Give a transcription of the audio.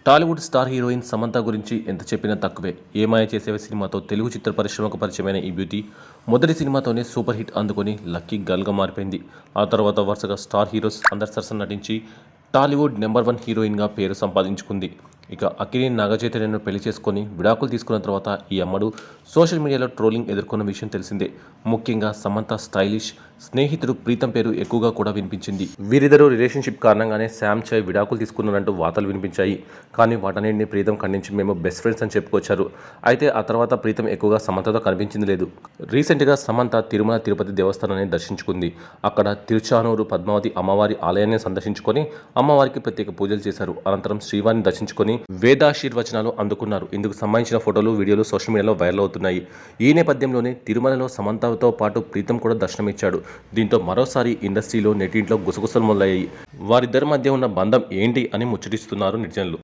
Tollywood star heroine Samantha గురించి ఎంత చెప్పినా తక్కువే. ఏమాయ చేసేవే సినిమాతో తెలుగు చిత్ర పరిశ్రమకు పరిచయమైన ఈ బ్యూటీ మొదటి సినిమాతోనే సూపర్ హిట్ అందుకొని లక్కీ గర్ల్గా మారిపోయింది. ఆ తర్వాత వరుసగా స్టార్ హీరోస్ అందరి సరసన నటించి టాలీవుడ్ నెంబర్ 1 హీరోయిన్గా పేరు సంపాదించుకుంది. ఇక అక్కినేని నాగచైతన్యను పెళ్లి చేసుకొని విడాకులు తీసుకున్న తర్వాత ఈ అమ్మడు సోషల్ మీడియాలో ట్రోలింగ్ ఎదుర్కొన్న విషయం తెలిసిందే. ముఖ్యంగా సమంత స్టైలిష్ స్నేహితుడు ప్రీతం పేరు ఎక్కువగా కూడా వినిపించింది. వీరిద్దరూ రిలేషన్షిప్ కారణంగానే శామ్ చై విడాకులు తీసుకున్నారంటూ వార్తలు వినిపించాయి. కానీ వాటన్నింటినీ ప్రీతం ఖండించి మేము బెస్ట్ ఫ్రెండ్స్ అని చెప్పుకొచ్చారు. అయితే ఆ తర్వాత ప్రీతం ఎక్కువగా సమంతతో కనిపించింది లేదు. రీసెంట్గా సమంత తిరుమల తిరుపతి దేవస్థానాన్ని దర్శించుకుంది. అక్కడ తిరుచానూరు పద్మావతి అమ్మవారి ఆలయాన్ని సందర్శించుకొని అమ్మవారికి ప్రత్యేక పూజలు చేశారు. అనంతరం శ్రీవారిని దర్శించుకొని వేదాశీర్వచనాలు అందుకున్నారు. ఇందుకు సంబంధించిన ఫోటోలు, వీడియోలు సోషల్ మీడియాలో వైరల్ అవుతున్నాయి. ఈ నేపథ్యంలోనే తిరుమలలో సమంతతో పాటు ప్రీతం కూడా దర్శనమిచ్చాడు. దీంతో మరోసారి ఇండస్ట్రీలో నెట్టింట్లో గుసగుసలు మొదలయ్యాయి. వారిద్దరి మధ్య ఉన్న బంధం ఏంటి అని ముచ్చటిస్తున్నారు నెటిజన్లు.